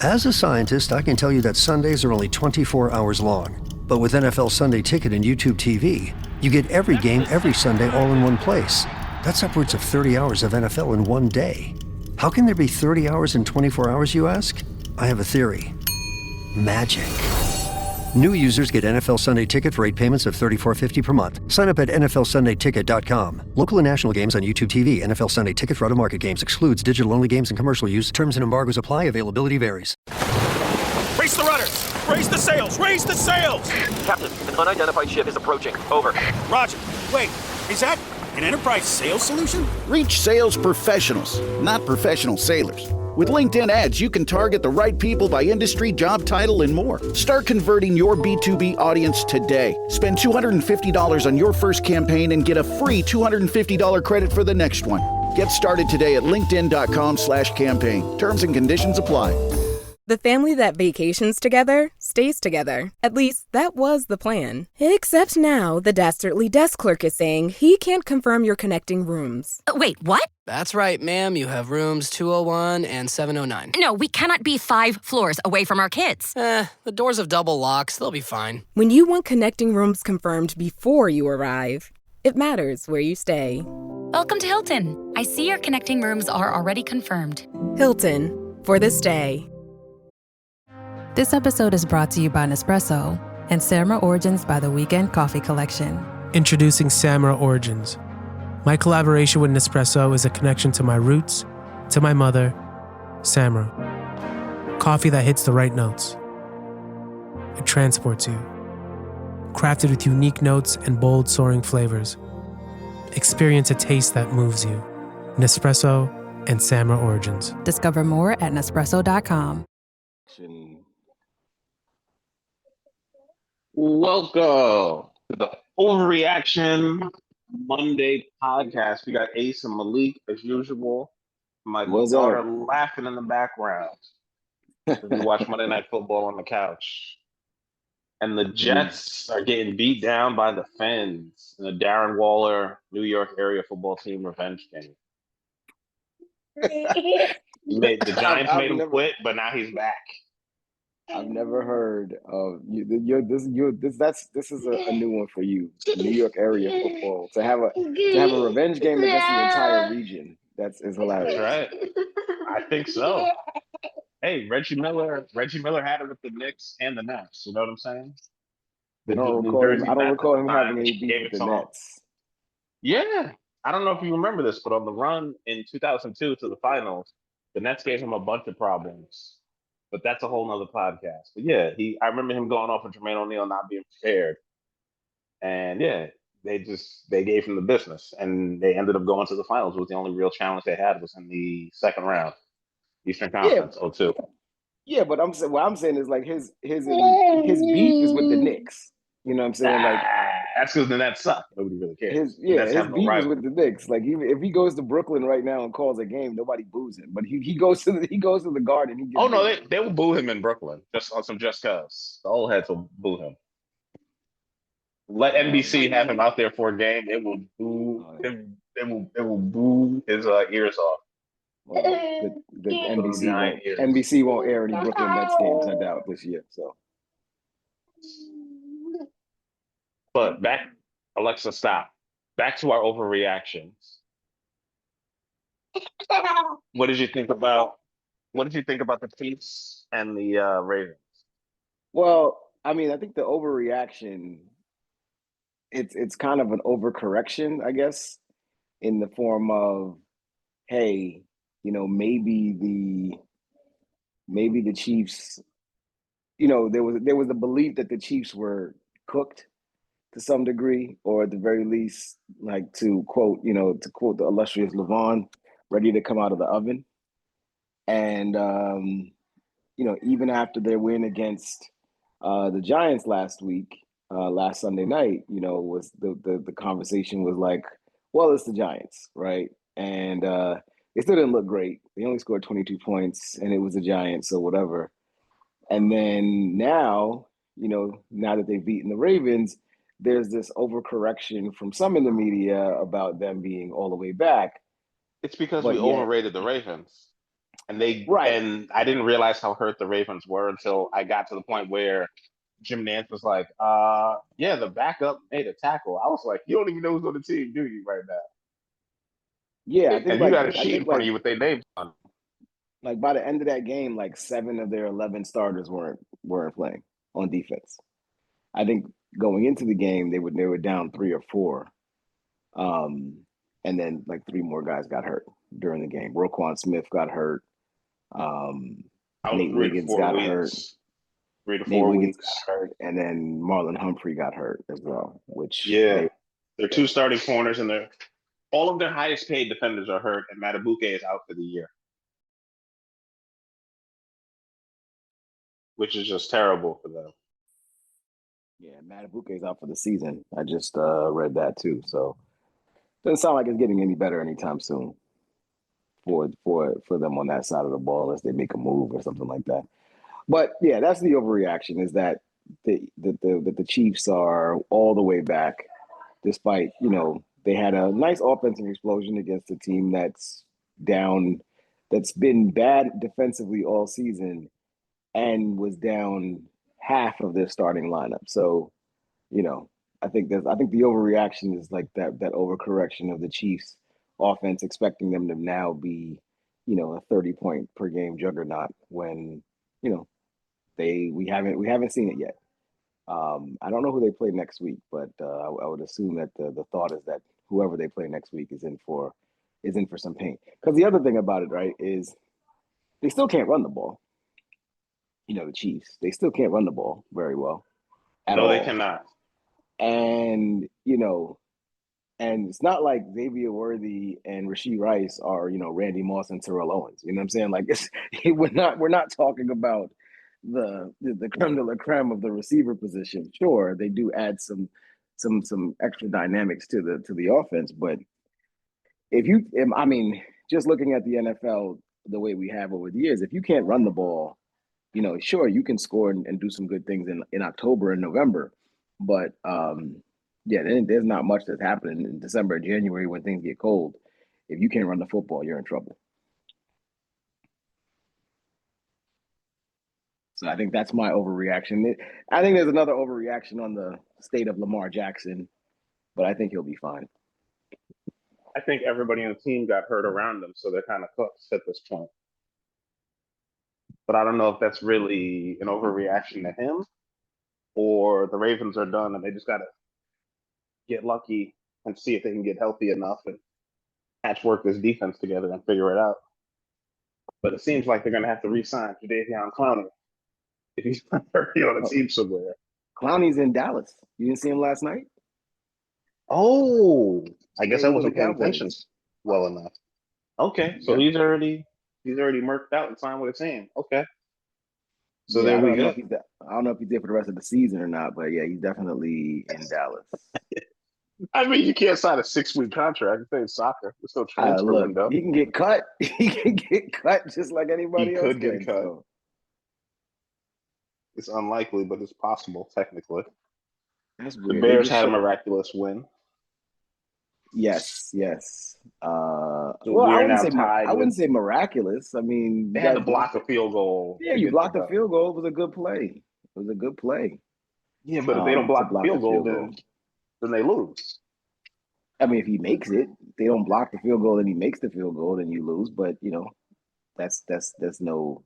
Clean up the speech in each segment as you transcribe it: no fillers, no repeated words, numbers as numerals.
As a scientist, I can tell you that Sundays are only 24 hours long. But with NFL Sunday Ticket and YouTube TV, you get every game every Sunday all in one place. That's upwards of 30 hours of NFL in one day. How can there be 30 hours in 24 hours, you ask? I have a theory. Magic. New users get NFL Sunday Ticket for 8 payments of $34.50 per month. Sign up at NFLSundayTicket.com. Local and national games on YouTube TV. NFL Sunday Ticket for out-of-market games excludes digital-only games and commercial use. Terms and embargoes apply. Availability varies. Raise the rudders! Raise the sails! Raise the sails! Captain, an unidentified ship is approaching. Over. Roger. Wait, is that an enterprise sales solution? Reach sales professionals, not professional sailors. With LinkedIn ads, you can target the right people by industry, job title, and more. Start converting your B2B audience today. Spend $250 on your first campaign and get a free $250 credit for the next one. Get started today at linkedin.com/campaign. Terms and conditions apply. The family that vacations together stays together. At least, that was the plan. Except now, the dastardly desk clerk is saying he can't confirm your connecting rooms. Wait, what? That's right, ma'am. You have rooms 201 and 709. No, we cannot be 5 floors away from our kids. The doors have double locks. They'll be fine. When you want connecting rooms confirmed before you arrive, it matters where you stay. Welcome to Hilton. I see your connecting rooms are already confirmed. Hilton, for the stay. This episode is brought to you by Nespresso and Samra Origins by the Weekend Coffee Collection. Introducing Samra Origins. My collaboration with Nespresso is a connection to my roots, to my mother, Samra. Coffee that hits the right notes. It transports you. Crafted with unique notes and bold, soaring flavors. Experience a taste that moves you. Nespresso and Samra Origins. Discover more at Nespresso.com. Welcome to the Overreaction Monday podcast. We got Ace and Malik as usual. My daughter laughing in the background as we watch Monday Night Football on the couch. And the Jets are getting beat down by the Fins in the Darren Waller New York area football team revenge game. The Giants made him quit, but now he's back. I've never heard of this is a new one for you. New York area football to have a revenge game against the entire region. Is hilarious. That's right. I think so. Hey, Reggie Miller had it with the Knicks and the Nets. You know what I'm saying? I don't recall him having any beef with the Nets. Yeah, I don't know if you remember this, but on the run in 2002 to the finals, the Nets gave him a bunch of problems. But that's a whole nother podcast. But yeah, I remember him going off with Jermaine O'Neal not being prepared. And yeah, they gave him the business. And they ended up going to the finals. It was the only real challenge they had was in the second round. Eastern Conference, 02. Yeah, but what I'm saying is like his beef is with the Knicks. You know what I'm saying? Like that's because the Nets suck. Nobody really cares. His beef is with the Knicks. Like if he goes to Brooklyn right now and calls a game, nobody boos him. But he goes to the Garden. They will boo him in Brooklyn just on some just cause. The old heads will boo him. Let NBC have him out there for a game. It will boo him. It will boo his ears off. Well, the NBC won't air any Brooklyn Nets games, I doubt, this year. So. But Alexa, stop. Back to our overreactions. What did you think about the Chiefs and the Ravens? Well, I mean, I think the overreaction, it's kind of an overcorrection, I guess, in the form of, hey, you know, maybe the Chiefs, you know, there was a belief that the Chiefs were cooked to some degree, or at the very least, like to quote the illustrious Levon, ready to come out of the oven. And, you know, even after their win against the Giants last Sunday night, you know, was the conversation was like, well, it's the Giants, right? And they still didn't look great. They only scored 22 points, and it was the Giants, so whatever. And then now, you know, now that they've beaten the Ravens, there's this overcorrection from some in the media about them being all the way back. It's because we overrated the Ravens. And Right. and I didn't realize how hurt the Ravens were until I got to the point where Jim Nantz was like, yeah, the backup made a tackle. I was like, you don't even know who's on the team, do you, right now? Yeah, And you got a sheet in front of you with their names on. Like by the end of that game, like 7 of their 11 starters weren't playing on defense. I think going into the game, they were down 3 or 4, and then like 3 more guys got hurt during the game. Roquan Smith got hurt. Nate Wiggins got hurt. 3 to 4 weeks got hurt, and then Marlon Humphrey got hurt as well. Which they're 2 starting corners, and all of their highest paid defenders are hurt, and Matabuke is out for the year, which is just terrible for them. Yeah, Matabuke is out for the season. I just read that too. So doesn't sound like it's getting any better anytime soon for them on that side of the ball unless they make a move or something like that. But yeah, that's the overreaction, is that the Chiefs are all the way back, despite, they had a nice offensive explosion against a team that's been bad defensively all season and was down half of their starting lineup. So, I think the overreaction is like that overcorrection of the Chiefs offense, expecting them to now be, a 30-point per game juggernaut when, we haven't seen it yet. I don't know who they play next week, but I would assume that the thought is that whoever they play next week is in for some pain. Because the other thing about it, right, is they still can't run the ball. The Chiefs, they still can't run the ball very well at all. No, they cannot. And, and it's not like Xavier Worthy and Rashee Rice are, Randy Moss and Terrell Owens. You know what I'm saying? Like, we're not talking about the creme de la creme of the receiver position. Sure, they do add some extra dynamics to the offense, but just looking at the NFL the way we have over the years, if you can't run the ball, sure, you can score and do some good things in October and November, but then there's not much that's happening in December, January when things get cold. If you can't run the football, you're in trouble. So I think that's my overreaction. I think there's another overreaction on the state of Lamar Jackson, but I think he'll be fine. I think everybody on the team got hurt around him, so they're kind of cooked at this point. But I don't know if that's really an overreaction to him, or the Ravens are done and they just got to get lucky and see if they can get healthy enough and patchwork this defense together and figure it out. But it seems like they're going to have to re-sign Jadeveon Clowney if he's not already on a team somewhere. Clowney's in Dallas. You didn't see him last night? Oh, I guess I wasn't paying attention well enough. Okay, so he's already murked out and signed with a team. Okay. So there we go. I don't know if he's there for the rest of the season or not, but yeah, he's definitely in Dallas. I mean, you can't sign a 6-week contract. It's in soccer. There's no transfer window. He can get cut. He can get cut just like anybody else. He could get cut. So. It's unlikely, but it's possible, technically. That's weird. The Bears had a miraculous win. Yes. I wouldn't say miraculous. I mean, they had to block a field goal. Yeah, you blocked a field goal. It was a good play. Yeah, but if they don't block the field goal, then they lose. I mean, if he makes it, they don't block the field goal and he makes the field goal, then you lose. But that's no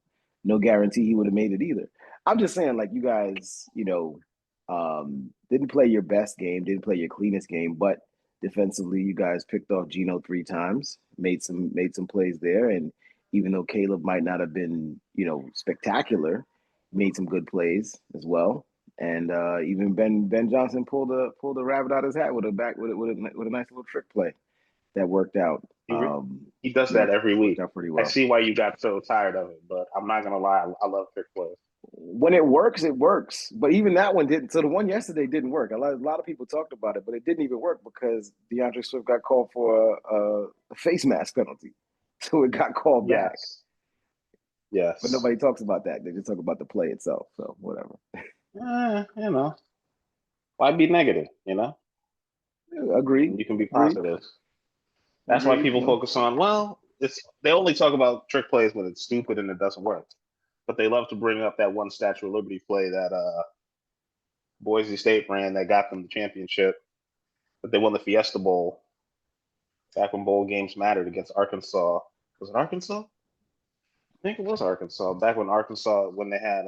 guarantee he would have made it either. I'm just saying, like, you guys, didn't play your best game, didn't play your cleanest game, but defensively, you guys picked off Geno 3 times, made some plays there, and even though Caleb might not have been, spectacular, made some good plays as well. And even Ben Johnson pulled a rabbit out of his hat with a nice little trick play that worked out. He does that every week. Pretty well. I see why you got so tired of it, but I'm not gonna lie, I love trick plays. When it works, it works. But even that one didn't. So the one yesterday didn't work. A lot of people talked about it, but it didn't even work because DeAndre Swift got called for a face mask penalty. So it got called back. Yes. But nobody talks about that. They just talk about the play itself. So whatever. Why be negative, Agreed. You can be positive. That's why people focus on, well, they only talk about trick plays when it's stupid and it doesn't work. But they love to bring up that one Statue of Liberty play that Boise State ran that got them the championship. But they won the Fiesta Bowl back when bowl games mattered against Arkansas. Was it Arkansas? I think it was Arkansas. Back when they had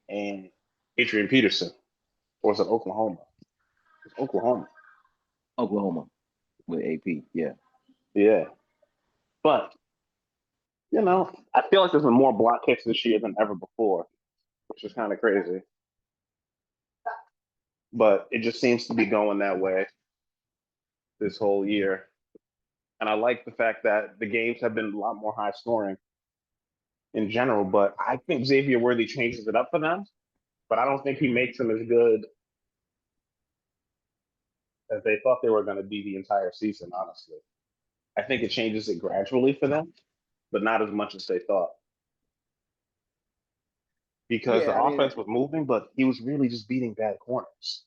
and Adrian Peterson. Or was it Oklahoma? It was Oklahoma. Oklahoma with AP, yeah. Yeah. But, I feel like there's been more block kicks this year than ever before, which is kind of crazy. But it just seems to be going that way this whole year. And I like the fact that the games have been a lot more high scoring in general, but I think Xavier Worthy changes it up for them, but I don't think he makes them as good as they thought they were going to be the entire season, honestly. I think it changes it gradually for them, but not as much as they thought. Because the offense was moving, but he was really just beating bad corners.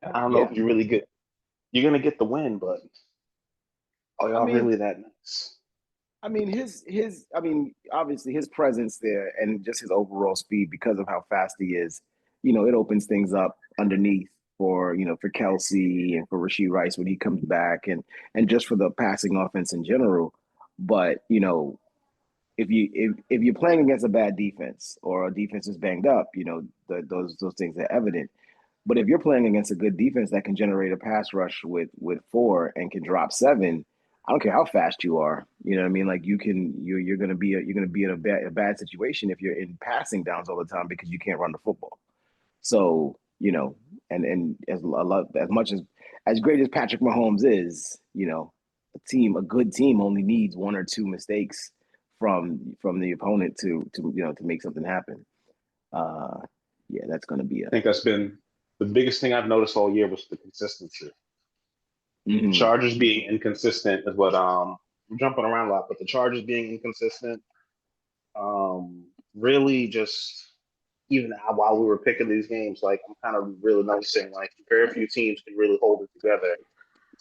I don't know if you're going to get the win, but are y'all really that nice? I mean, obviously his presence there and just his overall speed because of how fast he is, it opens things up underneath for Kelsey and for Rashee Rice when he comes back and just for the passing offense in general. But, if you're playing against a bad defense or a defense is banged up, those things are evident. But if you're playing against a good defense that can generate a pass rush with 4 and can drop 7, I don't care how fast you are. You know what I mean? Like you're going to be in a bad situation if you're in passing downs all the time because you can't run the football. So, and as great as Patrick Mahomes is, a good team only needs 1 or 2 mistakes from the opponent to make something happen. That's going to be I think that's been the biggest thing I've noticed all year was the consistency. Mm-hmm. The Chargers being inconsistent is what I'm jumping around a lot, but the Chargers being inconsistent, really just even while we were picking these games, like I'm kind of really noticing like very few teams can really hold it together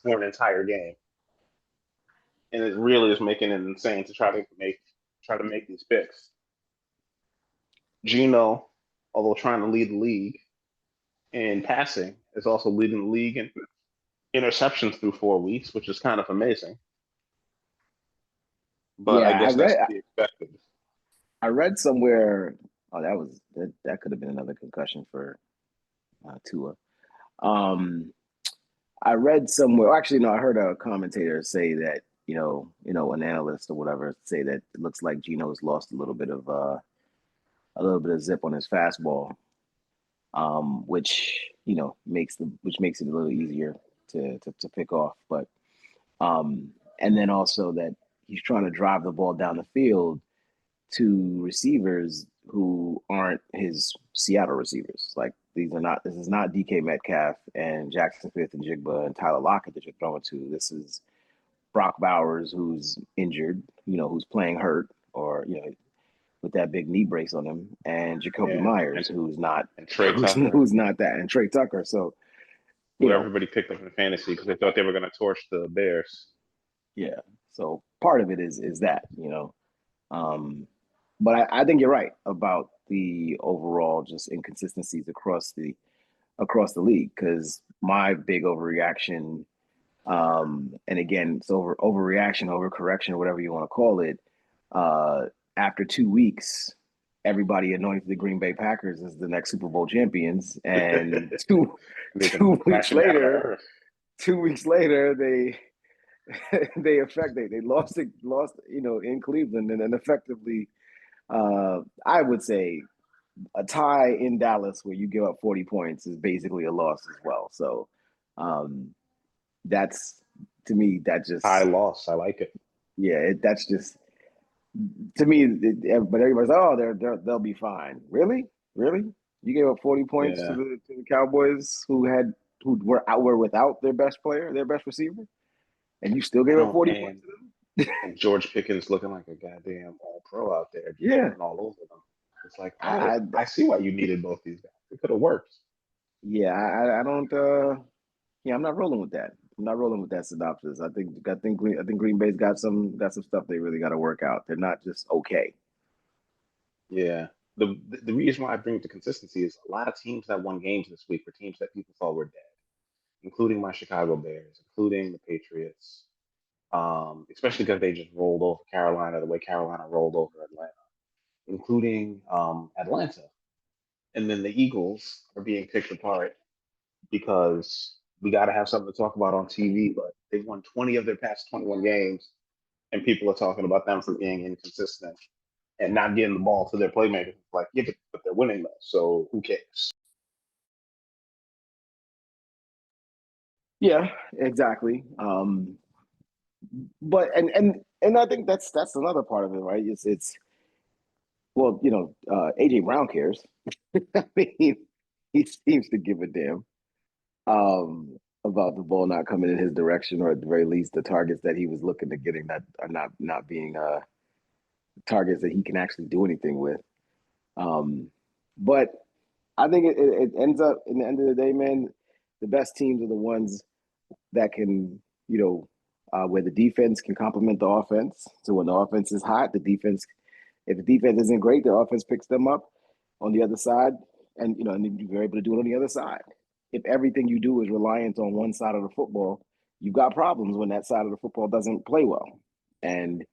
for an entire game, and it really is making it insane to try to make these picks. Geno, although trying to lead the league in passing, is also leading the league in interceptions through 4 weeks, which is kind of amazing. But I guess that's to be expected. I read somewhere. Oh, that could have been another concussion for Tua. I read somewhere. Actually, no, I heard a commentator say that an analyst or whatever say that it looks like Geno's lost a little bit of zip on his fastball, which makes it a little easier to pick off. But and then also that he's trying to drive the ball down the field to receivers who aren't his Seattle receivers. Like this is not DK Metcalf and Jackson Smith and Jigba and Tyler Lockett that you're throwing to. This is Brock Bowers, who's injured, who's playing hurt or, with that big knee brace on him, and Jacoby Myers, who's not that, and Trey Tucker. So everybody picked up in fantasy because they thought they were going to torch the Bears. Yeah. So part of it is that, but I think you're right about the overall just inconsistencies across the league, because my big overreaction, and again, it's overreaction, overcorrection, whatever you want to call it. After 2 weeks, everybody anointed the Green Bay Packers as the next Super Bowl champions, and two weeks later, they lost in Cleveland, and then effectively, I would say a tie in Dallas where you give up 40 points is basically a loss as well. So that's, to me, that just high loss. I like it. Yeah, that's just, to me. But everybody's like, oh, they'll be fine. Really? You gave up 40 points to the Cowboys who were without their best player, their best receiver, and you still gave up 40 points to them. And George Pickens looking like a goddamn all-pro out there, all over them. It's like, I see why you needed both these guys. It could have worked. Yeah, I don't. I'm not rolling with that. I'm not rolling with that synopsis. I think Green Bay's got some stuff they really got to work out. They're not just okay. Yeah. The reason why I bring it to consistency is a lot of teams that won games this week were teams that people thought were dead, including my Chicago Bears, including the Patriots, especially because they just rolled over Carolina the way Carolina rolled over Atlanta, including Atlanta. And then the Eagles are being picked apart because we got to have something to talk about on TV. But they've won 20 of their past 21 games, and people are talking about them for being inconsistent and not getting the ball to their playmakers. Like, yeah, but they're winning though, so who cares? Yeah, exactly. But and I think that's another part of it, right? It's well, AJ Brown cares. I mean, he seems to give a damn about the ball not coming in his direction, or at the very least, the targets that he was looking to getting that are not being targets that he can actually do anything with. But I think it ends up, in the end of the day, man, the best teams are the ones that can, where the defense can complement the offense. So when the offense is hot, if the defense isn't great, the offense picks them up on the other side, and you're able to do it on the other side. If everything you do is reliant on one side of the football, you've got problems when that side of the football doesn't play well. And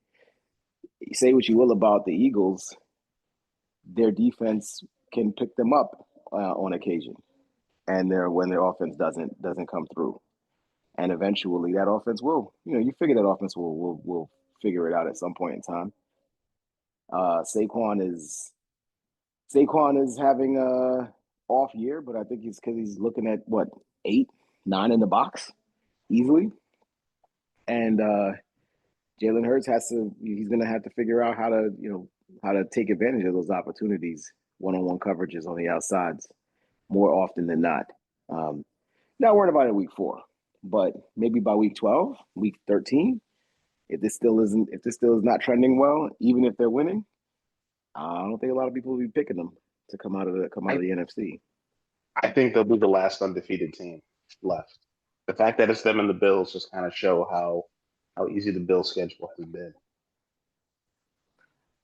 say what you will about the Eagles, their defense can pick them up on occasion, and when their offense doesn't come through, and eventually that offense will, you figure that offense will figure it out at some point in time. Saquon is having a off year, but I think it's because he's looking at what 8, 9 in the box easily, and Jalen Hurts he's going to have to figure out how to take advantage of those opportunities, one-on-one coverages on the outsides more often than not. Not worried about it week 4, but maybe by week 12, week 13, if this still is not trending well, even if they're winning, I don't think a lot of people will be picking them to come out of the NFC. I think they'll be the last undefeated team left. The fact that it's them and the Bills just kind of show how easy the Bills schedule has been.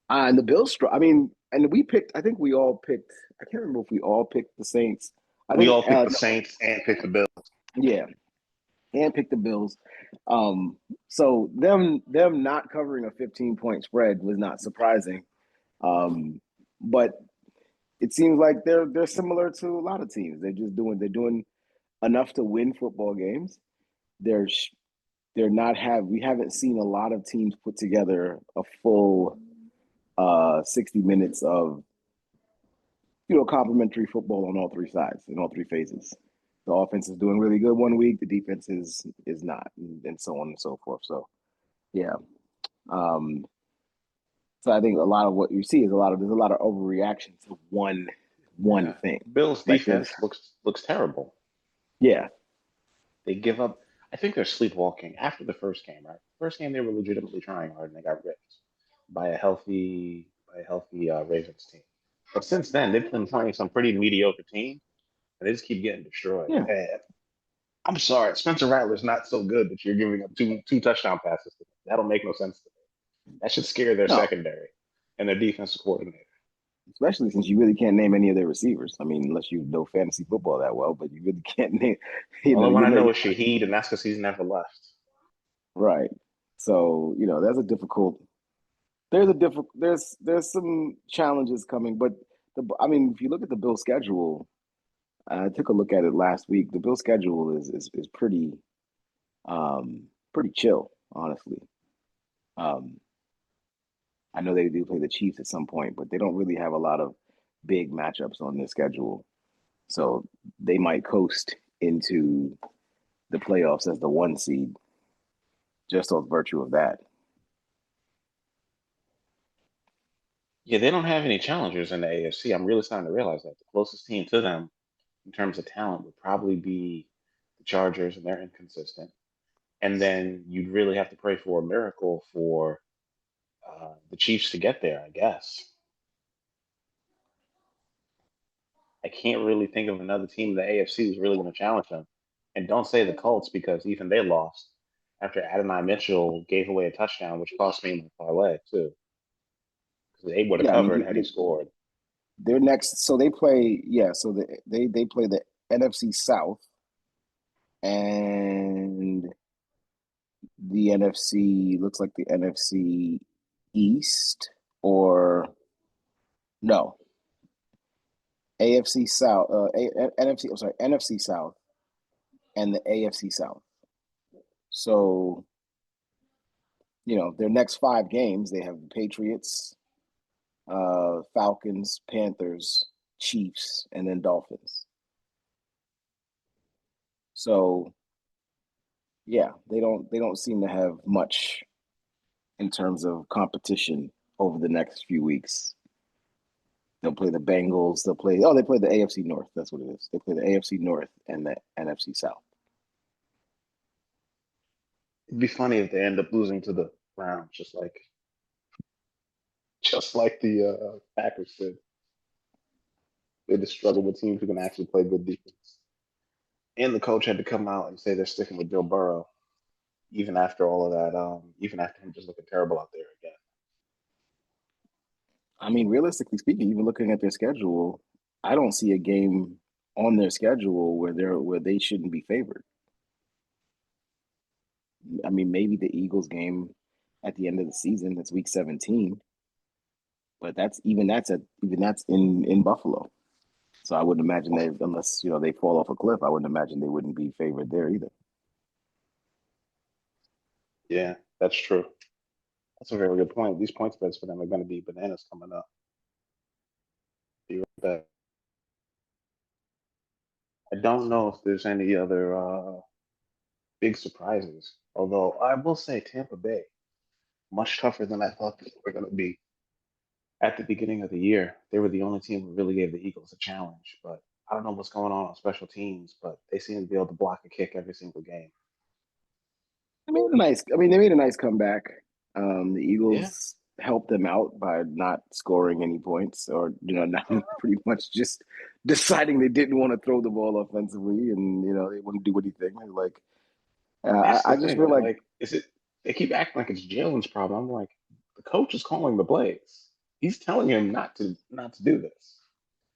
And the Bills, I mean, and we picked. I think we all picked. I can't remember if we all picked the Saints. We all picked the Saints and picked the Bills. Yeah, and picked the Bills. So them not covering a 15-point spread was not surprising. But it seems like they're similar to a lot of teams. They're doing enough to win football games. We haven't seen a lot of teams put together a full 60 minutes of complimentary football on all three sides, in all three phases. The offense is doing really good one week, the defense is not, and so on and so forth. So yeah. So I think a lot of what you see is there's a lot of overreaction to one thing. Bills defense looks terrible. Yeah. They give up. I think they're sleepwalking after the first game, right? First game they were legitimately trying hard and they got ripped by a healthy Ravens team. But since then they've been playing some pretty mediocre teams and they just keep getting destroyed. Yeah. And I'm sorry, Spencer Rattler's not so good that you're giving up two touchdown passes. That'll make no sense to me. That should scare their secondary and their defensive coordinator. Especially since you really can't name any of their receivers. I mean, unless you know fantasy football that well, but you really can't name. All I want to know is Shaheed, and that's because he's never left. Right. So there's some challenges coming, but if you look at the Bills schedule, I took a look at it last week. The Bills schedule is pretty chill, honestly. I know they do play the Chiefs at some point, but they don't really have a lot of big matchups on their schedule. So they might coast into the playoffs as the 1 seed, just on virtue of that. Yeah, they don't have any challengers in the AFC. I'm really starting to realize that. The closest team to them in terms of talent would probably be the Chargers, and they're inconsistent. And then you'd really have to pray for a miracle for the Chiefs to get there, I guess. I can't really think of another team in the AFC who's really going to challenge them. And don't say the Colts because even they lost after Adonai Mitchell gave away a touchdown, which cost me my parlay too. Because they would have Yeah, I covered mean, had he scored. they're next. So they play. Yeah, so they play the NFC South and the NFC looks like the NFC East or no AFC South. NFC. I'm sorry, NFC South and the AFC South. So their next 5 games, they have the Patriots, Falcons, Panthers, Chiefs, and then Dolphins. So yeah, they don't seem to have much in terms of competition over the next few weeks. They'll play the Bengals. They play the AFC North. That's what it is. They play the AFC North and the NFC South. It'd be funny if they end up losing to the Browns, just like the Packers did. They just struggle with teams who can actually play good defense. And the coach had to come out and say they're sticking with Joe Burrow, even after all of that. Even after him just looking terrible out there again. I mean, realistically speaking, even looking at their schedule, I don't see a game on their schedule where they shouldn't be favored. I mean, maybe the Eagles game at the end of the season, that's week 17. But that's in Buffalo. So I wouldn't imagine unless they fall off a cliff, I wouldn't imagine they wouldn't be favored there either. Yeah, that's true. That's a very good point. These point spreads for them are going to be bananas coming up. Be right back. I don't know if there's any other big surprises. Although I will say Tampa Bay, much tougher than I thought they were going to be. At the beginning of the year, they were the only team who really gave the Eagles a challenge. But I don't know what's going on special teams, but they seem to be able to block a kick every single game. They made a nice comeback. The Eagles helped them out by not scoring any points, or not pretty much just deciding they didn't want to throw the ball offensively, and they wouldn't do anything. Like, I just feel like they keep acting like it's Jalen's problem. I'm like, the coach is calling the plays. He's telling him not to do this.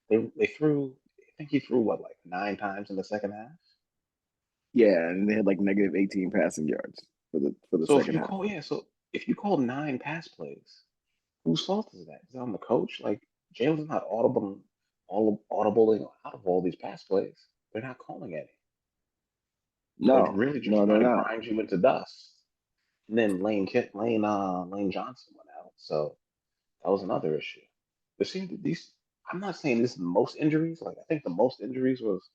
They threw. I think he threw what, like 9 times in the second half. Yeah, and they had like negative 18 passing yards for the So second half. So if you call 9 pass plays, whose fault is that? Is that on the coach? Like, Jalen's not audibling out of all these pass plays. They're not calling any. No, They're really just no, they're trying to not. grind you into dust. And then Lane Johnson went out, so that was another issue. There seemed to be I'm not saying this is the most injuries. Like, I think the most injuries was,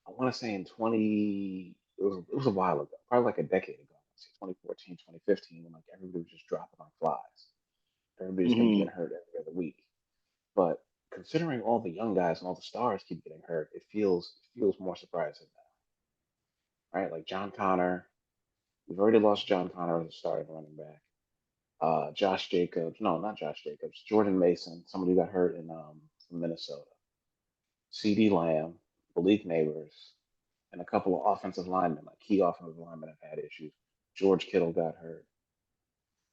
I want to say in 20. It was a while ago, probably like a decade ago. Say 2014, 2015, when like everybody was just dropping on flies. Everybody's gonna be getting hurt every other week. But considering all the young guys and all the stars keep getting hurt, it feels more surprising now. Right? Like John Connor. We've already lost John Connor as a starting running back. Josh Jacobs. No, not Josh Jacobs. Jordan Mason, somebody who got hurt from Minnesota. CD Lamb, Malik Neighbors, and a couple of offensive linemen, like key offensive linemen, have had issues. George Kittle got hurt.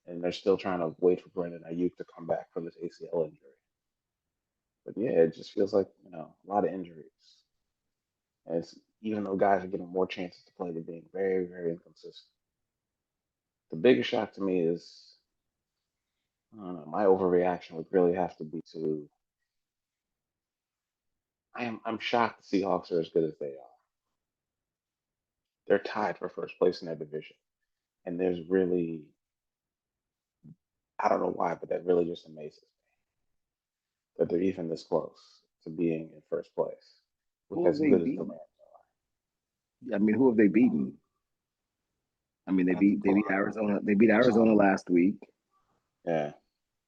And they're still trying to wait for Brandon Ayuk to come back from this ACL injury. But yeah, it just feels like, a lot of injuries. And even though guys are getting more chances to play, they're being very, very inconsistent. The biggest shock to me is, I don't know, my overreaction would really have to be to, I'm shocked the Seahawks are as good as they are. They're tied for first place in their division. And there's really, I don't know why, but that really just amazes me that they're even this close to being in first place with as good as the Rams are. I mean, who have they beaten? I mean, they beat Arizona. They beat Arizona last week. Yeah.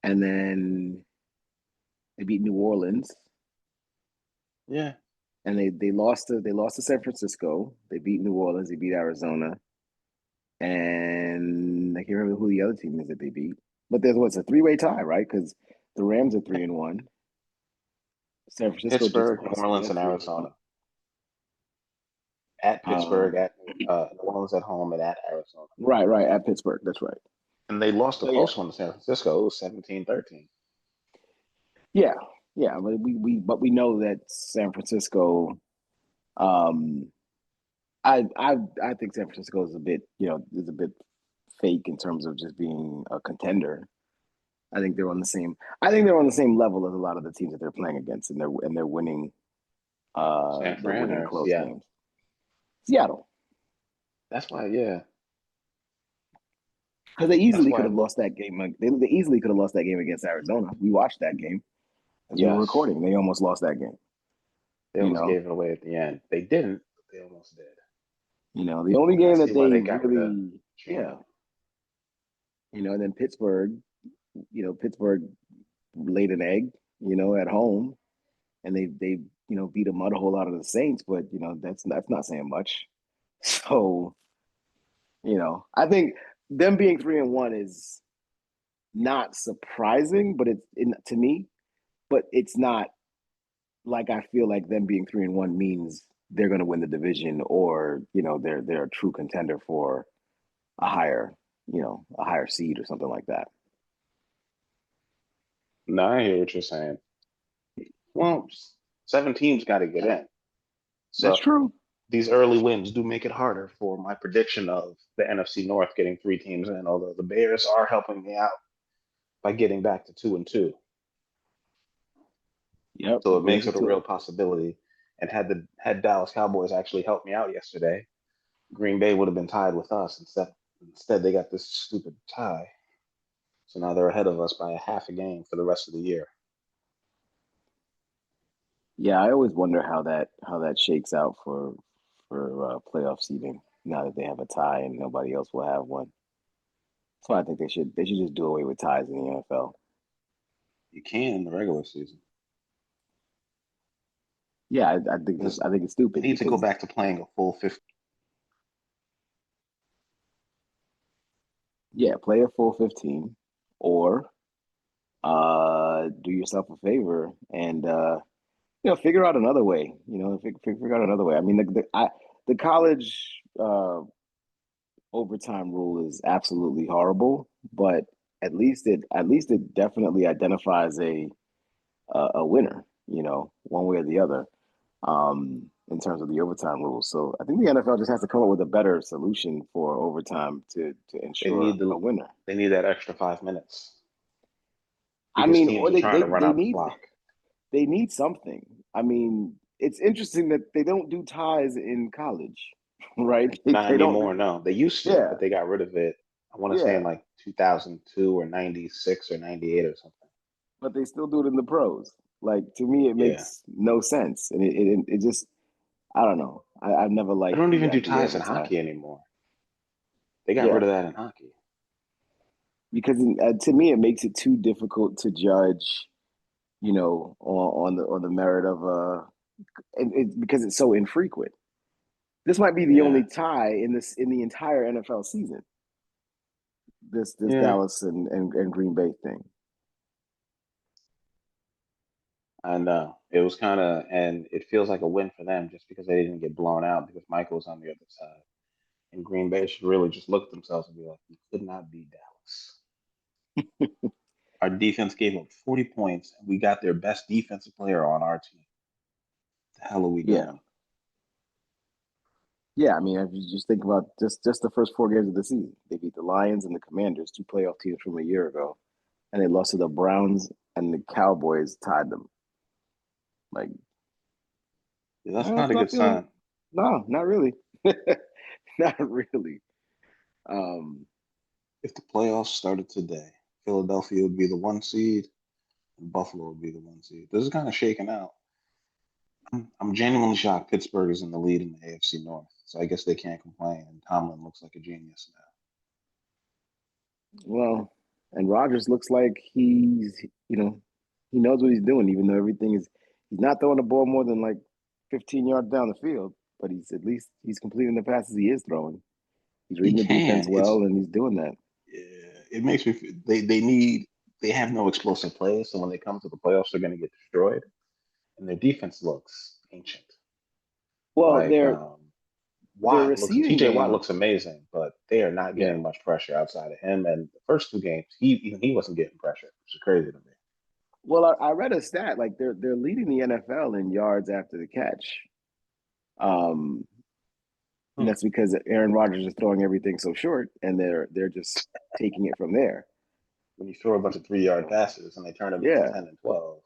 And then they beat New Orleans. Yeah. And they lost to San Francisco. They beat New Orleans. They beat Arizona. And I can't remember who the other team is that they beat. But it's a 3-way tie, right? Because the Rams are 3-1. San Francisco, Pittsburgh, New Orleans, and Arizona. At Pittsburgh, at New Orleans at home, and at Arizona. Right, at Pittsburgh. That's right. And they lost a So, close one to San Francisco. It was 17-13. yeah, but we know that San Francisco. I think San Francisco is a bit fake in terms of just being a contender. I think they're on the same. I think they're on the same level as a lot of the teams that they're playing against, and they're winning. San They're Fran winning or close Seattle? games. Seattle, That's why, yeah. because they easily That's why. could have lost that game. They easily could have lost that game against Arizona. We watched that game as we were Yes. recording. They almost lost that game. They almost gave it away at the end. They didn't, but they almost did. The only And I game that see why they got rid of really, Gino. and then Pittsburgh, Pittsburgh laid an egg, at home, and they beat a mud hole out of the Saints, but that's not saying much. So, I think them being 3-1 is not surprising, but to me, but it's not like I feel like them being 3-1 means they're going to win the division, or they're a true contender for a higher seed or something like that. No, I hear what you're saying. Well, 7 teams got to get in. So That's true. These early wins do make it harder for my prediction of the NFC North getting 3 teams in, although the Bears are helping me out by getting back to 2-2. Yep. So it makes it a real possibility. And had Dallas Cowboys actually helped me out yesterday, Green Bay would have been tied with us. Instead, they got this stupid tie. So now they're ahead of us by a half a game for the rest of the year. Yeah, I always wonder how that shakes out for playoff seeding now that they have a tie and nobody else will have one. So I think they should just do away with ties in the NFL. You can in the regular season. Yeah, I think it's stupid. They need to go back to playing a full 50. Yeah, play a full 15, or do yourself a favor and figure out another way. Figure out another way. I mean, the college overtime rule is absolutely horrible, but at least it definitely identifies a winner. One way or the other. In terms of the overtime rules. So I think the NFL just has to come up with a better solution for overtime to ensure a winner. They need that extra 5 minutes. I mean, or they need something. I mean, it's interesting that they don't do ties in college, right? Not anymore, no. They used to, but they got rid of it. I want to say in like 2002 or 96 or 98 or something. But they still do it in the pros. Like, to me, it makes no sense. And it just, I don't know. I've never liked. They don't even do ties in hockey anymore. They got rid of that in hockey. Because to me, it makes it too difficult to judge, on the merit of because it's so infrequent. This might be the only tie in the entire NFL season. This Dallas and Green Bay thing. I know. It was and it feels like a win for them just because they didn't get blown out because Michael was on the other side. And Green Bay should really just look at themselves and be like, we could not beat Dallas. Our defense gave up 40 points, and we got their best defensive player on our team. What the hell are we doing? Yeah, I mean, if you just think about just the first 4 games of the season, they beat the Lions and the Commanders, 2 playoff teams from a year ago, and they lost to the Browns and the Cowboys, tied them. Like, that's not a good sign. No, not really. Not really. If the playoffs started today, Philadelphia would be the 1 seed, and Buffalo would be the 1 seed. This is kind of shaking out. I'm genuinely shocked Pittsburgh is in the lead in the AFC North, so I guess they can't complain. And Tomlin looks like a genius now. Well, and Rodgers looks like he knows what he's doing, even though he's not throwing the ball more than like 15 yards down the field, but he's completing the passes he is throwing. He's reading the defense well, and he's doing that. Yeah, it makes me feel they have no explosive plays, so when they come to the playoffs, they're going to get destroyed. And their defense looks ancient. Well, TJ Watt game. looks amazing, but they are not getting much pressure outside of him. And the first 2 games, he wasn't getting pressure, which is crazy to me. Well, I read a stat like they're leading the NFL in yards after the catch. And that's because Aaron Rodgers is throwing everything so short, and they're just taking it from there. When you throw a bunch of 3-yard passes and they turn them into 10 and 12,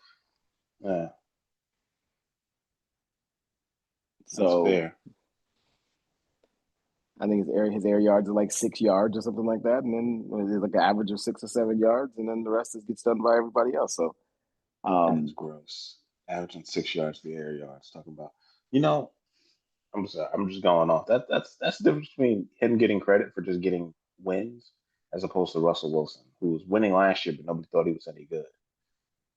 yeah. So that's fair. I think his air yards are like 6 yards or something like that, and then it's like an average of 6 or 7 yards, and then the rest gets done by everybody else. So that's gross. Averaging 6 yards to the air yards. Talking about, I'm sorry, I'm just going off. That's the difference between him getting credit for just getting wins as opposed to Russell Wilson, who was winning last year, but nobody thought he was any good.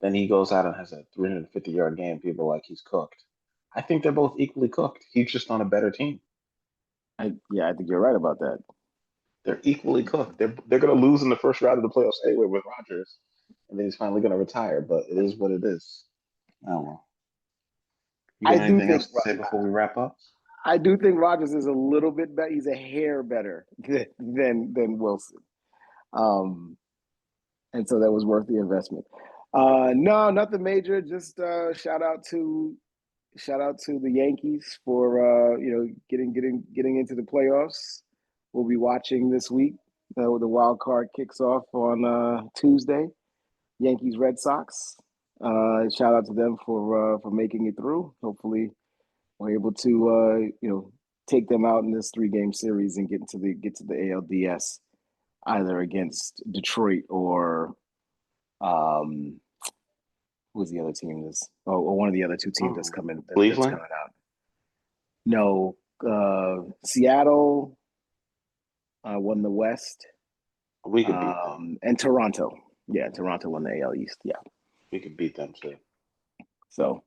Then he goes out and has a 350-yard game. People are like he's cooked. I think they're both equally cooked. He's just on a better team. I think you're right about that. They're equally cooked. They're going to lose in the first round of the playoffs anyway with Rodgers, and then he's finally going to retire. But it is what it is. Oh well. You got anything else to say before we wrap up? I do think Rodgers is a little bit better. He's a hair better than Wilson, and so that was worth the investment. No, nothing major. Just shout out to the Yankees for getting into the playoffs. We'll be watching this week. The wild card kicks off on Tuesday. Yankees Red Sox. Shout out to them for making it through. Hopefully, we're able to take them out in this 3-game series and get to the ALDS, either against Detroit or who's the other team or one of the other 2 teams that's coming out. No, Seattle won the West. We could beat them. And Toronto. Yeah, Toronto won the AL East. Yeah. We could beat them too. So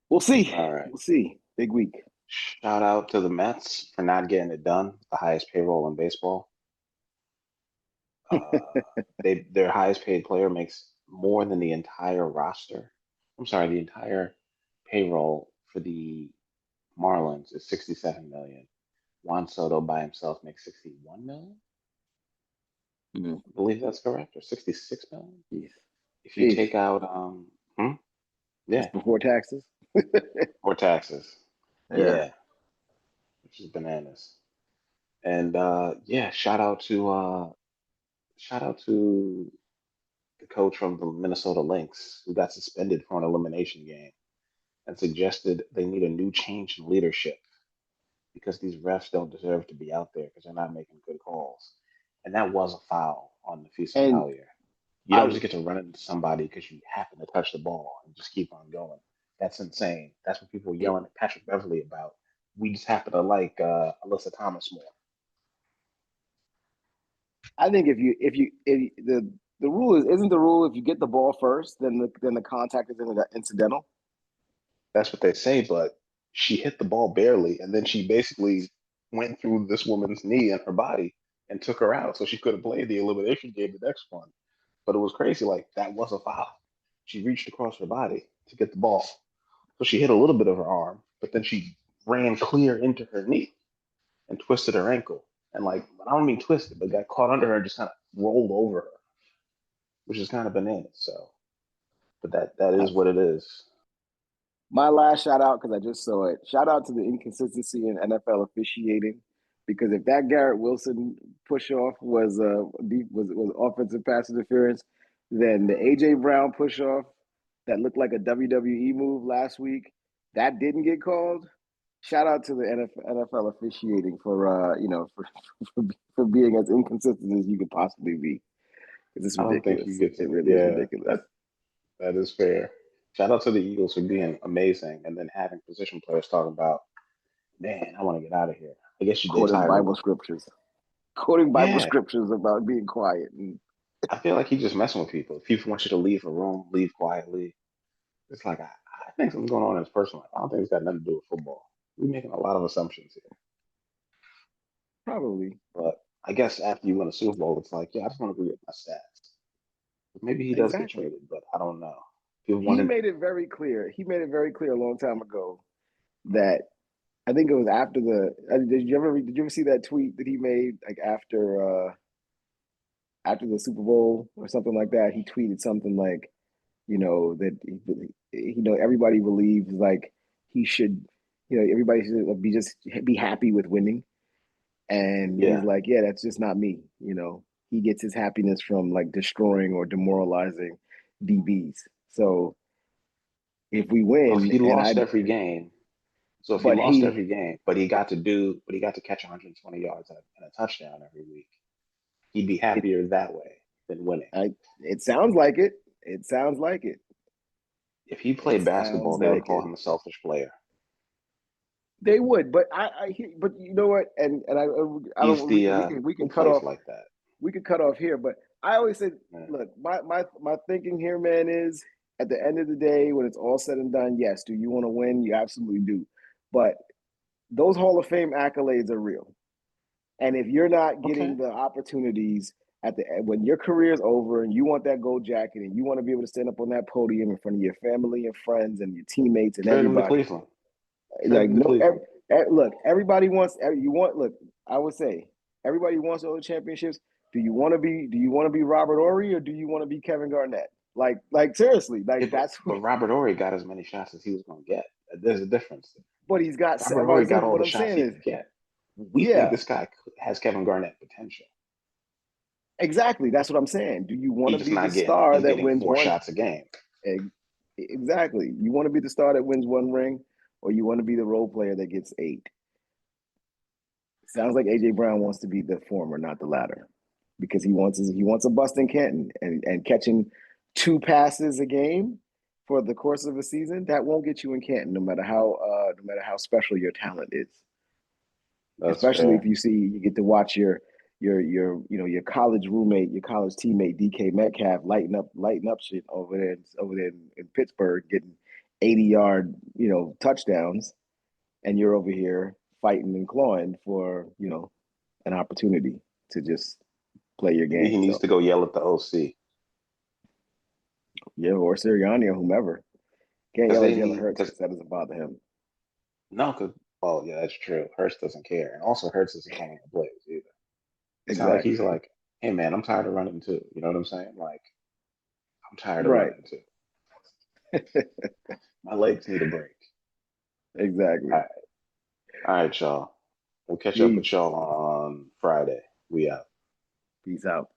we'll see. All right. We'll see. Big week. Shout out to the Mets for not getting it done. The highest payroll in baseball. Their highest paid player makes more than the entire roster. I'm sorry, the entire payroll for the Marlins is $67 million. Juan Soto by himself makes $61 million. Mm-hmm. I believe that's correct, or $66 million. Yes. If you take out, That's before taxes. Before taxes, yeah, which is bananas. And shout out to the coach from the Minnesota Lynx who got suspended for an elimination game and suggested they need a new change in leadership because these refs don't deserve to be out there because they're not making good calls. And that was a foul on Nafisa Collier. You don't just get to run into somebody because you happen to touch the ball and just keep on going. That's insane. That's what people were yelling at Patrick Beverly about. We just happen to like Alyssa Thomas more. I think if the rule isn't the rule if you get the ball first, then the contact is incidental. That's what they say, but she hit the ball barely, and then she basically went through this woman's knee and her body and took her out, so she could have played the elimination game the next one. But it was crazy. Like, that was a foul. She reached across her body to get the ball. So she hit a little bit of her arm, but then she ran clear into her knee and twisted her ankle. And, like, I don't mean twisted, but got caught under her and just kind of rolled over her, which is kind of bananas. So, but that is what it is. My last shout out, because I just saw it. Shout out to the inconsistency in NFL officiating. Because if that Garrett Wilson push off was offensive pass interference, then the AJ Brown push off that looked like a WWE move last week that didn't get called. Shout out to the NFL officiating for being as inconsistent as you could possibly be. It's ridiculous. It really is ridiculous. That is fair. Shout out to the Eagles for being amazing and then having position players talking about, man, I want to get out of here. I guess you did quoting Bible scriptures about being quiet. And I feel like he's just messing with people. If people want you to leave a room, leave quietly. It's like I think something's going on in his personal life. I don't think it's got nothing to do with football. We're making a lot of assumptions here. Probably. But I guess after you win a Super Bowl, it's like, yeah, I just want to agree with my stats. But maybe he does get traded, but I don't know. He made it very clear. He made it very clear a long time ago that I think it was after the. Did you ever see that tweet that he made like after the Super Bowl or something like that? He tweeted something like, that everybody believes like he should, everybody should be happy with winning, and he's Yeah. like, yeah, that's just not me. He gets his happiness from like destroying or demoralizing DBs. So if we So if win, he and lost every game, but he, but he got to catch 120 yards and a touchdown every week, he'd be it, happier that way than winning. it sounds like it. It sounds like it. If he It played basketball, sounds they would like call it. him a selfish player. They would, but but you know what? And I He's don't. the We can who cut plays off. like that. We can cut off here, but I always say, Yeah. look, my thinking here, man, is at the end of the day, when it's all said and done, yes, do you want to win? You absolutely do, but those Hall of Fame accolades are real, and if you're not Okay. getting the opportunities when your career is over and you want that gold jacket and you want to be able to stand up on that podium in front of your family and friends and your teammates and Trade him to everybody. Cleveland. Like no, look, everybody wants. You want look. I would say everybody wants all the championships. Do you want to be? Do you want to be Robert Ory or do you want to be Kevin Garnett? Like seriously, Yeah, like that's. but Robert Ory got as many shots as he was going to get. There's a difference. But he's got. Robert Ory got all What the I'm shots saying he is, could get. We think yeah, this guy has Kevin Garnett potential. exactly. That's what I'm saying. Do you want He's to just be the not getting. star He's that getting wins 4 one? shots a game. Exactly. You want to be the star that wins one ring, or you want to be the role player that gets 8. Sounds like AJ Brown wants to be the former, not the latter, because he wants a bust in Canton and catching 2 passes a game for the course of a season. That won't get you in Canton, no matter how special your talent is. That's Especially if fair. you get to watch your college roommate, your college teammate DK Metcalf lighting up shit over there in Pittsburgh, getting 80-yard touchdowns, and you're over here fighting and clawing for an opportunity to just play your Maybe he game. needs So to go yell at the OC yeah, or Sirianni or whomever. Can't because yell at they Jalen need Hurts because because that doesn't bother him. no, because oh yeah, that's true. Hurts doesn't care, and also Hurts isn't calling the plays either. It's not like he's Exactly. like, hey man, I'm tired of running too. You know what I'm saying? Like I'm tired of Right. running too. My legs need a break. Exactly. All right, all right, y'all. We'll catch up with Peace. y'all on Friday. We out. Peace out.